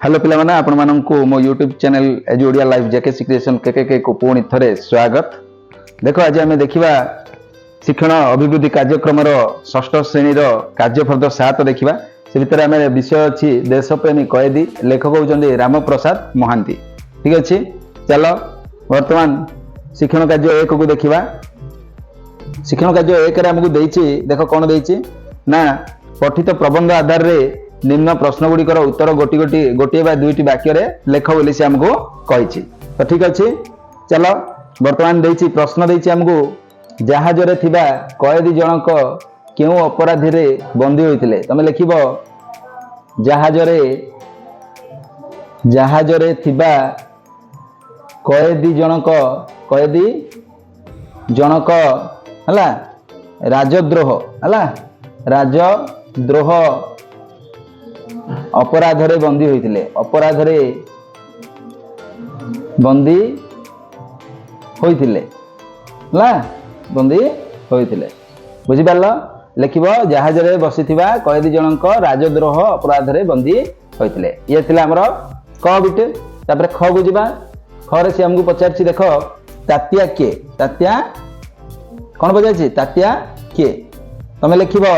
Hello पिलामाने आपण माननकु मो यूट्यूब चैनल एज Odia live JKC creation KK को पुणी थरे स्वागत। देखो आज आम देखा शिक्षण अभिवृद्धि कार्यक्रम षष्ठ श्रेणी कार्यफर्द 7 देखा से भितर आम विषय अच्छी देशप्रेमी कैदी लेखक होती राम प्रसाद महांती। ठीक अच्छे चल वर्तमान शिक्षण कार्य 1 को देखा। शिक्षण कार्य 1 आमको देख कौन देती ना पठित प्रबंध आधार रे निम्न प्रश्न गुड़िकर उत्तर गोटे बा दुईटी वाक्य लेख बोली से आमको कही। तो ठीक अच्छे चल वर्तमान देती प्रश्न देती आमको जहाज रे थिबा कैदी जनक क्यों अपराधी रे बंदी होइतिले। तमे लिखिबो जहाज रे थिबा कैदी जनक हला राजद्रोह अपराध रे बंदी होइतिले। अपराध रे बंदी होइतिले ला बंदी होइतिले बुझी पारल। लिखिबो जहाज रे बसिथिबा कैदी जनक राजद्रोह अपराध रे बंदी होइतिले। ये थिला हमर क बिट। तापर ख बुझिबा। ख रे से हमकु पचारछि देखो तात्या के। तात्या कोन पचारछि तात्या के। तमे लिखिबो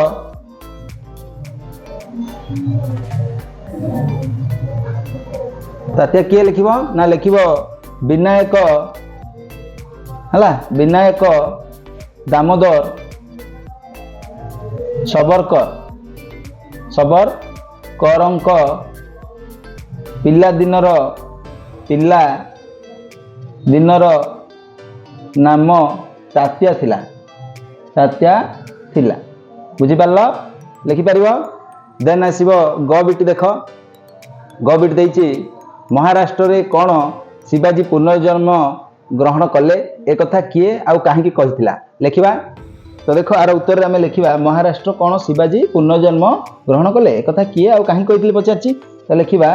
तात्या किए लिखिबो ना लिखिबो विनायक हला विनायक दामोदर सबरकरंक पिला दिनर नाम तात्या थिला बुझी पारल। लिखि पारिबो। देन आसीबो ग बिट। देख ग बिट देइछि महाराष्ट्र रे कौन शिवाजी पुनर्जन्म ग्रहण कले एक कथा किए आउ काहे कहिथिला लिखिबा। तो देखो आर उत्तर रे हमें लिखिबा महाराष्ट्र कौन शिवाजी पुनर्जन्म ग्रहण कले एक कथा किए आउ काहे कहिथिले पचारछि। तो लिखिबा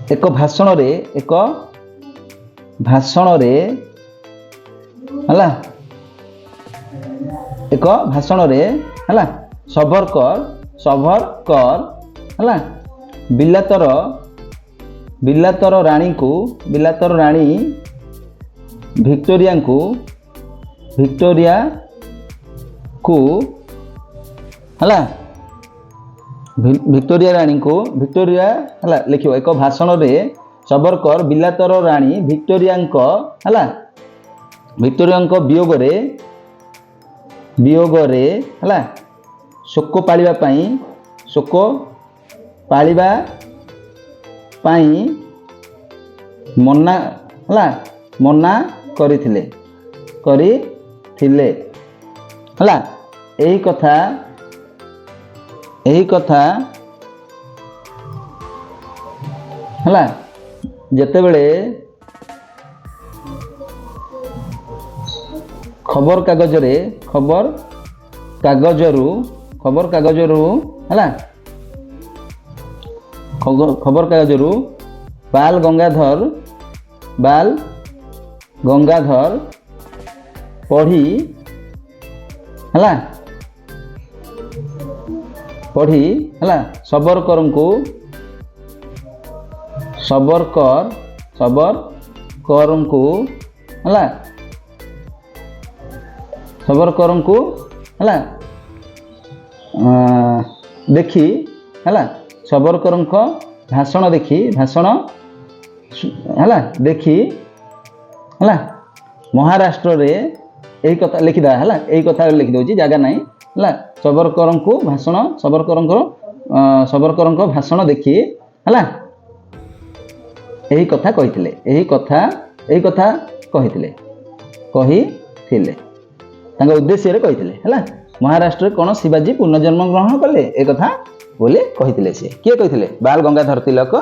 एक भाषण रे हला सभरकर हला बिलातर राणी विक्टोरिया को हला विक्टोरिया हला लिखियो एक भाषण रे सभरकर बिलातर राणी विक्टोरिया वियोग रे हला शोक पालिबा मना करिथिले हला। एही कथा हला जेतेबेले खबर कागजरू बाल गंगाधर पढ़ी हला सबरकर हला देखी हला सबरकर भाषण हला महाराष्ट्र रे एही कथा लिखिदा हला। एही कथा लिखि दउची जागा नाही हला सबरकर भाषण देखी हला एही कथा कहिथिले तांगा उद्देश्य रे कहिथिले हला महाराष्ट्र रे कोन शिवाजी पुनर्जन्म ग्रहण कले ए कथा बोले कहिथिले। से किए कहिथिले बाल गंगाधर तिलक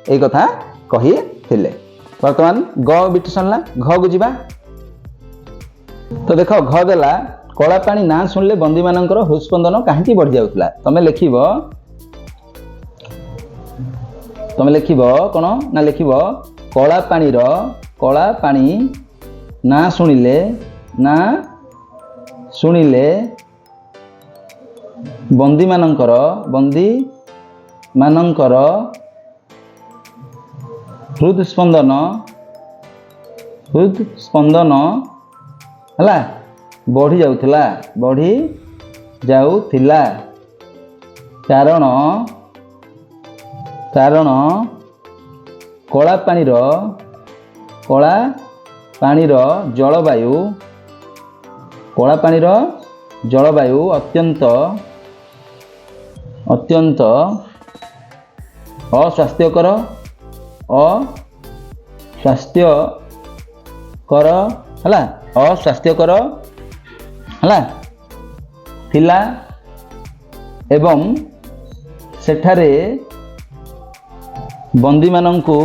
ए कथा कहिथिले। वर्तमान ग बिट सनला। घ को जिबा। तो देखो घ देला कला पानी ना सुनले बंदी मानकर हृदस्पंदन काहे बढ़ी जाउतला। तमे लिखिबो कोन ना लिखिबो कला पानी ना शुणिले बंदी ମାନଙ୍କର ହୃଦସ୍ପନ୍ଦନ ହେଲା ବଢ଼ି ଯାଉଥିଲା କାରଣ କଳା ପାଣିର ଜଳବାୟୁ ଅତ୍ୟନ୍ତ ଅସ୍ୱାସ୍ଥ୍ୟକର ହେଲା ଥିଲା ଏବଂ ସେଠାରେ ବନ୍ଦୀମାନଙ୍କୁ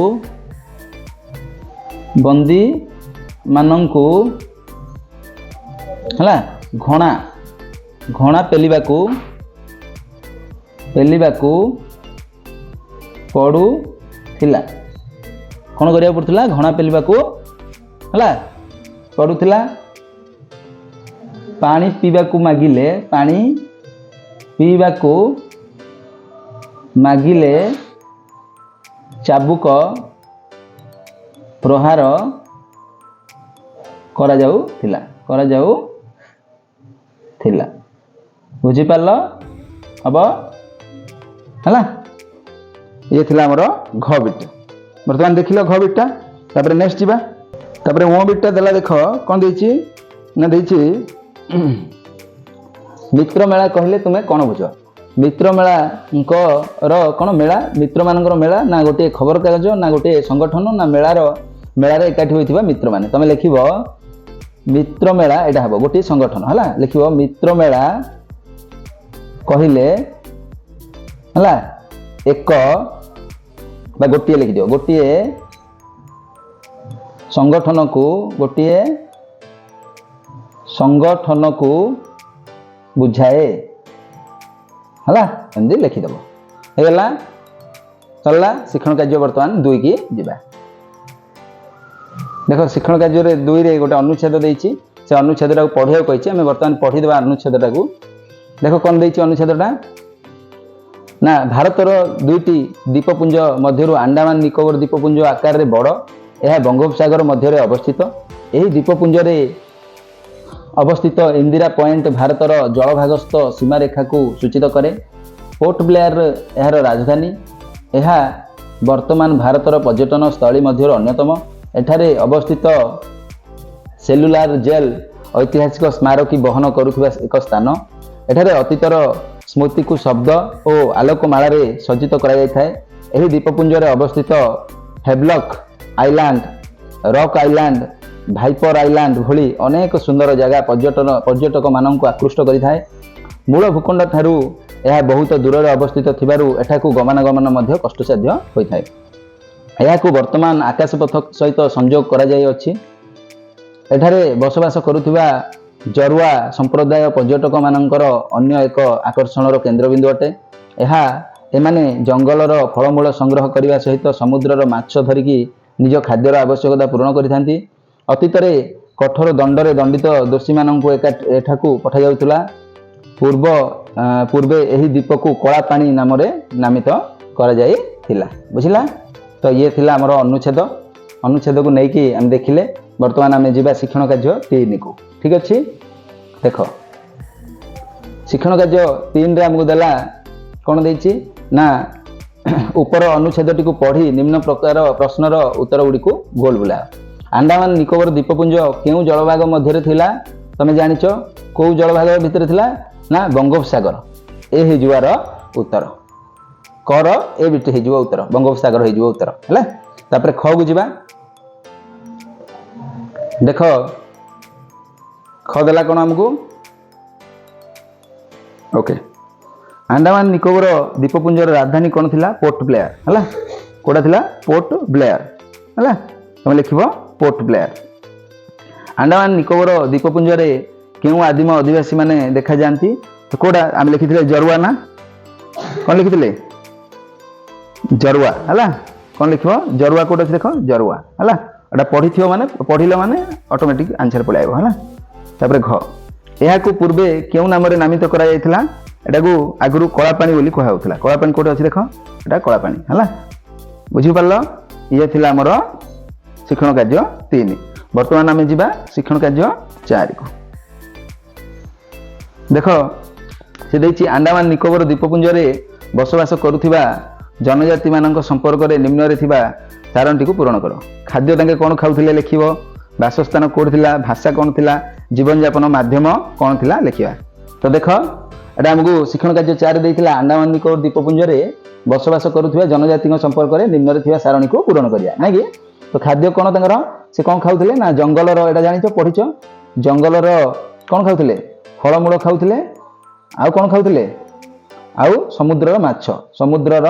ହେଲା ଘଣା ପେଲିବାକୁ ପଡୁଥିଲା। କ'ଣ କରିବାକୁ ପଡୁଥିଲା? ଘଣା ପେଲିବାକୁ ହେଲା ପଡୁଥିଲା। ପାଣି ପିଇବାକୁ ମାଗିଲେ ଚାବୁକ ପ୍ରହାର କରାଯାଉଥିଲା। ବୁଝିପାରିଲ? ହବ ହେଲା। ଇଏ ଥିଲା ଆମର ଘ ବିଟ। ବର୍ତ୍ତମାନ ଦେଖିଲ ଘ ବିଟଟା। ତାପରେ ନେକ୍ସଟ ଯିବା। ତାପରେ ଅ ବିଟଟା ଦେଲା। ଦେଖ କ'ଣ ଦେଇଛି ନା ଦେଇଛି ମିତ୍ର ମେଳା କହିଲେ ତୁମେ କ'ଣ ବୁଝ? ମିତ୍ର ମେଳାଙ୍କର କ'ଣ ମେଳା? ମିତ୍ରମାନଙ୍କର ମେଳା ନା ଗୋଟିଏ ଖବରକାଗଜ ନା ଗୋଟିଏ ସଂଗଠନ ନା ମେଳାରେ ଏକାଠି ହୋଇଥିବା ମିତ୍ରମାନେ? ତମେ ଲେଖିବ ମିତ୍ର ମେଳା, ଏଇଟା ହେବ ଗୋଟିଏ ସଂଗଠନ ହେଲା। ଲେଖିବ ମିତ୍ର ମେଳା କହିଲେ ହେଲା ଏକ ବା ଗୋଟିଏ ଲେଖିଦିଅ। ଗୋଟିଏ ସଂଗଠନକୁ ବୁଝାଏ ହେଲା। ଏମିତି ଲେଖିଦେବ। ହେଇଗଲା, ସରିଲା ଶିକ୍ଷଣ କାର୍ଯ୍ୟ। ବର୍ତ୍ତମାନ 2 କି ଯିବା। ଦେଖ ଶିକ୍ଷଣ କାର୍ଯ୍ୟରେ 2ରେ ଗୋଟେ ଅନୁଚ୍ଛେଦ ଦେଇଛି। ସେ ଅନୁଚ୍ଛେଦଟାକୁ ପଢ଼ିବାକୁ କହିଛି। ଆମେ ବର୍ତ୍ତମାନ ପଢ଼ିଦେବା ଅନୁଚ୍ଛେଦଟାକୁ। ଦେଖ କ'ଣ ଦେଇଛି ଅନୁଚ୍ଛେଦଟା ନା ଭାରତର 2ଟି ଦ୍ୱୀପପୁଞ୍ଜ ମଧ୍ୟରୁ ଆଣ୍ଡାମାନ ନିକୋବର ଦ୍ୱୀପପୁଞ୍ଜ ଆକାରରେ ବଡ଼। ଏହା ବଙ୍ଗୋପସାଗର ମଧ୍ୟରେ ଅବସ୍ଥିତ। ଏହି ଦ୍ୱୀପପୁଞ୍ଜରେ ଅବସ୍ଥିତ ଇନ୍ଦିରା ପଏଣ୍ଟ ଭାରତର ଜଳଭାଗସ୍ଥ ସୀମାରେଖାକୁ ସୂଚିତ କରେ। ପୋର୍ଟ ବ୍ଲେୟାର ଏହାର ରାଜଧାନୀ। ଏହା ବର୍ତ୍ତମାନ ଭାରତର ପର୍ଯ୍ୟଟନ ସ୍ଥଳୀ ମଧ୍ୟରୁ ଅନ୍ୟତମ। ଏଠାରେ ଅବସ୍ଥିତ ସେଲୁଲାର ଜେଲ୍ ଐତିହାସିକ ସ୍ମାରକୀ ବହନ କରୁଥିବା ଏକ ସ୍ଥାନ। ଏଠାରେ ଅତୀତର ସ୍ମୃତିକୁ ଶବ୍ଦ ଓ ଆଲୋକମାଳାରେ ସଜ୍ଜିତ କରାଯାଇଥାଏ। ଏହି ଦ୍ୱୀପପୁଞ୍ଜରେ ଅବସ୍ଥିତ Havelock island, rock island, viper island ଭଳି ଅନେକ ସୁନ୍ଦର ଜାଗା ପର୍ଯ୍ୟଟକମାନଙ୍କୁ ଆକୃଷ୍ଟ କରିଥାଏ। ମୂଳ ଭୂଖଣ୍ଡ ଠାରୁ ଏହା ବହୁତ ଦୂରରେ ଅବସ୍ଥିତ ଥିବାରୁ ଏଠାକୁ ଗମନାଗମନ ମଧ୍ୟ କଷ୍ଟସାଧ୍ୟ ହୋଇଥାଏ। ଏହାକୁ ବର୍ତ୍ତମାନ ଆକାଶପଥ ସହିତ ସଂଯୋଗ କରାଯାଇଅଛି। ଏଠାରେ ବସବାସ କରୁଥିବା ଜରୁଆ ସମ୍ପ୍ରଦାୟ ପର୍ଯ୍ୟଟକମାନଙ୍କର ଅନ୍ୟ ଏକ ଆକର୍ଷଣର କେନ୍ଦ୍ରବିନ୍ଦୁ ଅଟେ। ଏମାନେ ଜଙ୍ଗଲର ଫଳମୂଳ ସଂଗ୍ରହ କରିବା ସହିତ ସମୁଦ୍ରର ମାଛ ଧରିକି ନିଜ ଖାଦ୍ୟର ଆବଶ୍ୟକତା ପୂରଣ କରିଥାନ୍ତି। ଅତୀତରେ କଠୋର ଦଣ୍ଡରେ ଦଣ୍ଡିତ ଦୋଷୀମାନଙ୍କୁ ଏଠାକୁ ପଠାଯାଉଥିଲା। ପୂର୍ବେ ଏହି ଦ୍ୱୀପକୁ କଳା ପାଣି ନାମରେ ନାମିତ କରାଯାଇଥିଲା। ବୁଝିଲା? ତ ଇଏ ଥିଲା ଆମର ଅନୁଚ୍ଛେଦକୁ ନେଇକି ଆମେ ଦେଖିଲେ। ବର୍ତ୍ତମାନ ଆମେ ଯିବା ଶିକ୍ଷଣ କାର୍ଯ୍ୟ 3କୁ। ଠିକ ଅଛି? ଦେଖ ଶିକ୍ଷଣ କାର୍ଯ୍ୟ 3ରେ ଆମକୁ ଦେଲା କ'ଣ ଦେଇଛି ନା ଉପର ଅନୁଚ୍ଛେଦଟିକୁ ପଢ଼ି ନିମ୍ନ ପ୍ରକାର ପ୍ରଶ୍ନର ଉତ୍ତର ଗୁଡ଼ିକୁ ଗୋଲ ବୁଲାଅ। ଆଣ୍ଡାମାନ ନିକୋବର ଦ୍ୱୀପପୁଞ୍ଜ କେଉଁ ଜଳଭାଗ ମଧ୍ୟରେ ଥିଲା? ତମେ ଜାଣିଛ କେଉଁ ଜଳଭାଗ ଭିତରେ ଥିଲା ନା ବଙ୍ଗୋପସାଗର। ଏ ହେଇଯିବ ଉତ୍ତର। କର ଏ ବିଟ ହେଇଯିବ ଉତ୍ତର। ବଙ୍ଗୋପସାଗର ହେଇଯିବ ଉତ୍ତର ହେଲା। ତାପରେ ଖ କୁ ଯିବା। ଦେଖ ଖ ଦେଲା କ'ଣ ଆମକୁ? ଓକେ, ଆଣ୍ଡାମାନ ନିକୋବର ଦ୍ୱୀପପୁଞ୍ଜର ରାଜଧାନୀ କ'ଣ ଥିଲା? ପୋର୍ଟ ବ୍ଲେୟାର ହେଲା। କୋଉଟା ଥିଲା? ପୋର୍ଟ ବ୍ଲେୟାର ହେଲା। ତମେ ଲେଖିବ ପୋର୍ଟ ବ୍ଲେୟାର। ଆଣ୍ଡାମାନ ନିକୋବର ଦ୍ୱୀପପୁଞ୍ଜରେ କେଉଁ ଆଦିମ ଅଧିବାସୀ ମାନେ ଦେଖାଯାଆନ୍ତି? ତ କୋଉଟା ଆମେ ଲେଖିଥିଲେ? ଜରୁଆ ନା କ'ଣ ଲେଖିଥିଲେ? ଜରୁଆ ହେଲା। କ'ଣ ଲେଖିବ? ଜରୁଆ କୋଉଟା ଅଛି? ଦେଖ ଜରୁଆ ହେଲା। ଏଟା ପଢ଼ିଲେ ମାନେ ଅଟୋମେଟିକ ଆନ୍ସର ପଳାଇବ ହେଲା। ତାପରେ ଘ, ଏହାକୁ ପୂର୍ବେ କେଉଁ ନାମରେ ନାମିତ କରାଯାଇଥିଲା? ଏଟାକୁ ଆଗରୁ କଳାପାଣି ବୋଲି କୁହାଯାଉଥିଲା। କଳାପାଣି କୋଉଠି ଅଛି ଦେଖ, ଏଟା କଳାପାଣି ହେଲା। ବୁଝିପାରିଲ, ଇଏ ଥିଲା ଆମର ଶିକ୍ଷଣ କାର୍ଯ୍ୟ 3। ବର୍ତ୍ତମାନ ଆମେ ଯିବା ଶିକ୍ଷଣ କାର୍ଯ୍ୟ 4 କୁ। ଦେଖ ସେ ଦେଇଛି ଆଣ୍ଡାମାନ ନିକୋବର ଦ୍ୱୀପପୁଞ୍ଜରେ ବସବାସ କରୁଥିବା ଜନଜାତି ମାନଙ୍କ ସମ୍ପର୍କରେ ନିମ୍ନରେ ଥିବା ସାରଣୀଟିକୁ ପୂରଣ କର। ଖାଦ୍ୟ ତାଙ୍କେ କ'ଣ ଖାଉଥିଲେ ଲେଖିବ, ବାସସ୍ଥାନ କୋଉଠି ଥିଲା, ଭାଷା କ'ଣ ଥିଲା, ଜୀବନଯାପନ ମାଧ୍ୟମ କ'ଣ ଥିଲା ଲେଖିବା। ତ ଦେଖ ଏଟା ଆମକୁ ଶିକ୍ଷଣ କାର୍ଯ୍ୟ 4 ଦେଇଥିଲା ଆଣ୍ଡାମାନ ନିକୋବର ଦ୍ୱୀପପୁଞ୍ଜରେ ବସବାସ କରୁଥିବା ଜନଜାତିଙ୍କ ସମ୍ପର୍କରେ ନିମ୍ନରେ ଥିବା ସାରଣୀକୁ ପୂରଣ କରିବା, ନାଇଁ କି? ତ ଖାଦ୍ୟ କ'ଣ ତାଙ୍କର, ସେ କ'ଣ ଖାଉଥିଲେ ନା ଜଙ୍ଗଲର, ଏଟା ଜାଣିଛ ପଢିଛ, ଜଙ୍ଗଲର କ'ଣ ଖାଉଥିଲେ, ଫଳମୂଳ ଖାଉଥିଲେ, ଆଉ କ'ଣ ଖାଉଥିଲେ, ଆଉ ସମୁଦ୍ରର ମାଛ, ସମୁଦ୍ରର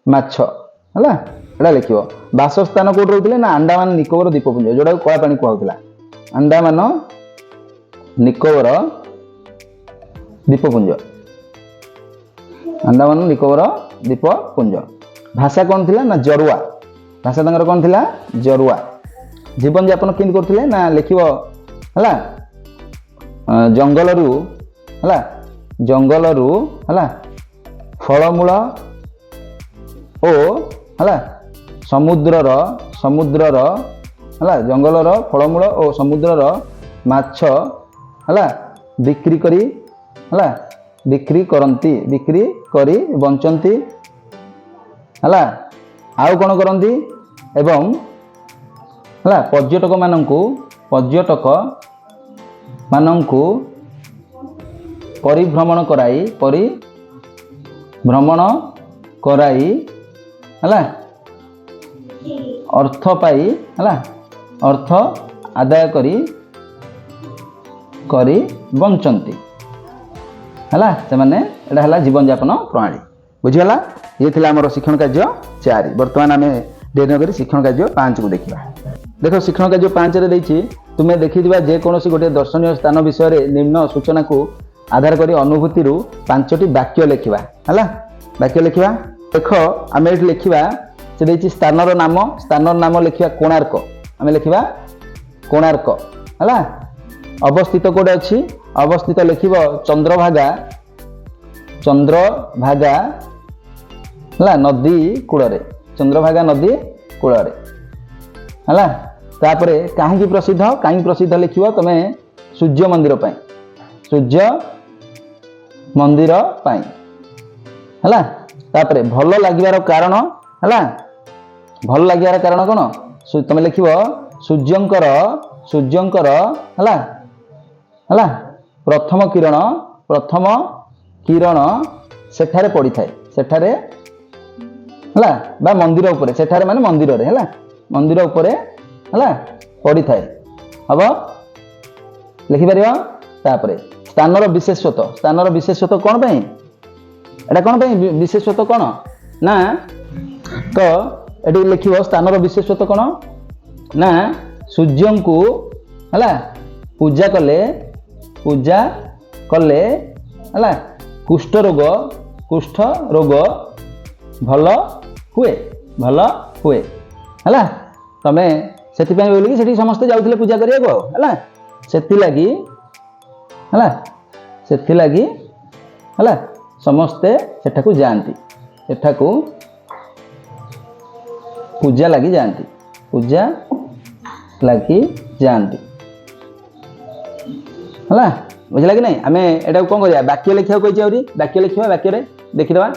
ମାଛ ହେଲା, ଏଟା ଲେଖିବ। ବାସସ୍ଥାନ କୋଉଠି ରହୁଥିଲେ ନା ଆଣ୍ଡାମାନ ନିକୋବର ଦ୍ୱୀପପୁଞ୍ଜ, ଯୋଉଟାକୁ କଳାପାଣି କୁହାଯାଉଥିଲା, ଆଣ୍ଡାମାନ ନିକୋବର ଦ୍ୱୀପପୁଞ୍ଜ, ଆଣ୍ଡାମାନ ନିକୋବର ଦ୍ୱୀପପୁଞ୍ଜ। ଭାଷା କ'ଣ ଥିଲା ନା ଜରୁଆ, ଭାଷା ତାଙ୍କର କ'ଣ ଥିଲା, ଜରୁଆ। ଜୀବନଯାପନ କେମିତି କରୁଥିଲେ ନା ଲେଖିବ ହେଲା, ଜଙ୍ଗଲରୁ ହେଲା, ଜଙ୍ଗଲରୁ ହେଲା ଫଳମୂଳ ଓ ହେଲା ସମୁଦ୍ରର ହେଲା, ଜଙ୍ଗଲର ଫଳମୂଳ ଓ ସମୁଦ୍ରର ମାଛ ହେଲା ବିକ୍ରି କରି ହେଲା, ବିକ୍ରି କରନ୍ତି, ବିକ୍ରି କରି ବଞ୍ଚନ୍ତି ହେଲା। ଆଉ କ'ଣ କରନ୍ତି, ଏବଂ ହେଲା ପର୍ଯ୍ୟଟକ ମାନଙ୍କୁ ପରିଭ୍ରମଣ କରାଇ ହେଲା ଅର୍ଥ ପାଇ ହେଲା, ଅର୍ଥ ଆଦାୟ କରି ବଞ୍ଚନ୍ତି ହେଲା ସେମାନେ। ଏଟା ହେଲା ଜୀବନଯାପନ ପ୍ରଣାଳୀ। ବୁଝିଗଲା, ଇଏ ଥିଲା ଆମର ଶିକ୍ଷଣ କାର୍ଯ୍ୟ 4। ବର୍ତ୍ତମାନ ଆମେ ଡେରି ନକରି ଶିକ୍ଷଣ କାର୍ଯ୍ୟ 5 କୁ ଦେଖିବା। ଦେଖ ଶିକ୍ଷଣ କାର୍ଯ୍ୟ 5 ରେ ଦେଇଛି ତୁମେ ଦେଖିଥିବା ଯେକୌଣସି ଗୋଟିଏ ଦର୍ଶନୀୟ ସ୍ଥାନ ବିଷୟରେ ନିମ୍ନ ସୂଚନାକୁ ଆଧାର କରି ଅନୁଭୂତିରୁ 5ଟି ବାକ୍ୟ ଲେଖିବା ହେଲା। ବାକ୍ୟ ଲେଖିବା, ଦେଖ ଆମେ ଏଠି ଲେଖିବା, ସେ ଦେଇଛି ସ୍ଥାନର ନାମ ଲେଖିବା କୋଣାର୍କ, ଆମେ ଲେଖିବା କୋଣାର୍କ ହେଲା। ଅବସ୍ଥିତ କୋଉଠି ଅଛି, ଅବସ୍ଥିତ ଲେଖିବ ଚନ୍ଦ୍ରଭାଗା ହେଲା ନଦୀ କୂଳରେ, ଚନ୍ଦ୍ରଭାଗା ନଦୀ କୂଳରେ ହେଲା। ତାପରେ କାହିଁକି ପ୍ରସିଦ୍ଧ ଲେଖିବ ତମେ ସୂର୍ଯ୍ୟ ମନ୍ଦିର ପାଇଁ ହେଲା। ତାପରେ ଭଲ ଲାଗିବାର କାରଣ ହେଲା, ଭଲ ଲାଗିବାର କାରଣ କ'ଣ, ତମେ ଲେଖିବ ସୂର୍ଯ୍ୟଙ୍କର ହେଲା ପ୍ରଥମ କିରଣ ସେଠାରେ ପଡ଼ିଥାଏ, ସେଠାରେ ହେଲା, ବା ମନ୍ଦିର ଉପରେ, ସେଠାରେ ମାନେ ମନ୍ଦିରରେ ହେଲା, ମନ୍ଦିର ଉପରେ ହେଲା ପଡ଼ିଥାଏ, ହବ ଲେଖିପାରିବ। ତାପରେ ସ୍ଥାନର ବିଶେଷତ୍ୱ କ'ଣ ପାଇଁ, ଏଟା କ'ଣ ପାଇଁ ବିଶେଷତ୍ୱ କ'ଣ ନା, ତ ଏଠି ଲେଖିବ ସ୍ଥାନର ବିଶେଷତ୍ୱ କ'ଣ ନା ସୂର୍ଯ୍ୟଙ୍କୁ ହେଲା ପୂଜା କଲେ ହେଲା କୁଷ୍ଠ ରୋଗ ଭଲ ହୁଏ ହେଲା। ତମେ ସେଥିପାଇଁ ବୋଲିକି ସେଠି ସମସ୍ତେ ଯାଉଥିଲେ ପୂଜା କରିବାକୁ ହେଲା, ସେଥିଲାଗି ହେଲା ସମସ୍ତେ ସେଠାକୁ ଯାଆନ୍ତି, ସେଠାକୁ ପୂଜା ଲାଗି ଯାଆନ୍ତି ହେଲା। ବୁଝିଲା କି ନାଇଁ? ଆମେ ଏଟାକୁ କ'ଣ କରିବା, ବାକ୍ୟ ଲେଖିବାକୁ କହିଛି, ଆହୁରି ବାକ୍ୟ ଲେଖିବା, ବାକ୍ୟରେ ଦେଖିଦେବା।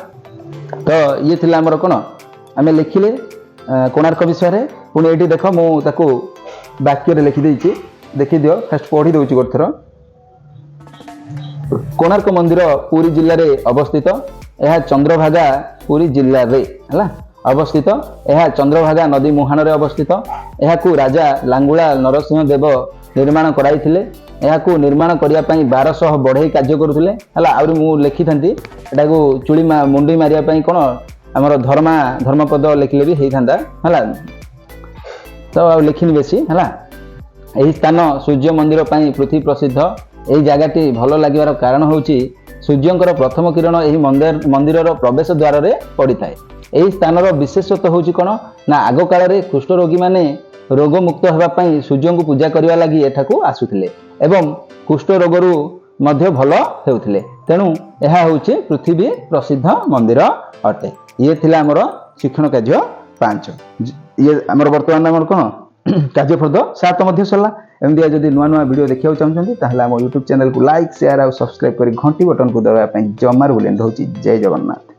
ତ ଇଏ ଥିଲା ଆମର କ'ଣ, ଆମେ ଲେଖିଲେ କୋଣାର୍କ ବିଷୟରେ। ପୁଣି ଏଇଠି ଦେଖ ମୁଁ ତାକୁ ବାକ୍ୟରେ ଲେଖିଦେଇଛି, ଦେଖିଦିଅ, ଫାଷ୍ଟ ପଢ଼ି ଦେଉଛି ଗୋଟେ ଥର। କୋଣାର୍କ ମନ୍ଦିର ପୁରୀ ଜିଲ୍ଲାରେ ଅବସ୍ଥିତ, ଏହା ଚନ୍ଦ୍ରଭାଗା ପୁରୀ ଜିଲ୍ଲାରେ ହେଲା ଅବସ୍ଥିତ, ଏହା ଚନ୍ଦ୍ରଭାଗା ନଦୀ ମୁହାଣରେ ଅବସ୍ଥିତ। ଏହାକୁ ରାଜା ଲାଙ୍ଗୁଳା ନରସିଂହ ଦେବ ନିର୍ମାଣ କରାଇଥିଲେ। ଏହାକୁ ନିର୍ମାଣ କରିବା ପାଇଁ 1200 ବଢ଼େଇ କାର୍ଯ୍ୟ କରୁଥିଲେ ହେଲା। ଆହୁରି ମୁଁ ଲେଖିଥାନ୍ତି, ଏଟାକୁ ମୁଣ୍ଡି ମାରିବା ପାଇଁ କ'ଣ ଆମର ଧର୍ମପଦ ଲେଖିଲେ ବି ହେଇଥାନ୍ତା ହେଲା, ତ ଆଉ ଲେଖିନି ବେଶୀ ହେଲା। ଏହି ସ୍ଥାନ ସୂର୍ଯ୍ୟ ମନ୍ଦିର ପାଇଁ ପୃଥିବୀ ପ୍ରସିଦ୍ଧ। ଏହି ଜାଗାଟି ଭଲ ଲାଗିବାର କାରଣ ହେଉଛି ସୂର୍ଯ୍ୟଙ୍କର ପ୍ରଥମ କିରଣ ଏହି ମନ୍ଦିରର ପ୍ରବେଶ ଦ୍ୱାରରେ ପଡ଼ିଥାଏ। ଏହି ସ୍ଥାନର ବିଶେଷତ୍ୱ ହେଉଛି କ'ଣ ନା ଆଗ କାଳରେ କୁଷ୍ଠ ରୋଗୀମାନେ ରୋଗମୁକ୍ତ ହେବା ପାଇଁ ସୂର୍ଯ୍ୟଙ୍କୁ ପୂଜା କରିବା ଲାଗି ଏଠାକୁ ଆସୁଥିଲେ ଏବଂ କୁଷ୍ଠ ରୋଗରୁ ମଧ୍ୟ ଭଲ ହେଉଥିଲେ। तेणु यह हूँ पृथ्वी प्रसिद्ध मंदिर अटे। ये थिला आमर शिक्षण कार्य 5। ये आमर वर्तमान आमर कौन कार्यफर्द 7 मध्य सरला। एमती जदि नुआ नुआ वीडियो देखा चाहते हैं आम यूट्यूब चैनल को लाइक शेयर और सब्सक्राइब कर घंटी बटन को दबाई जमार बुलें। जय जगन्नाथ।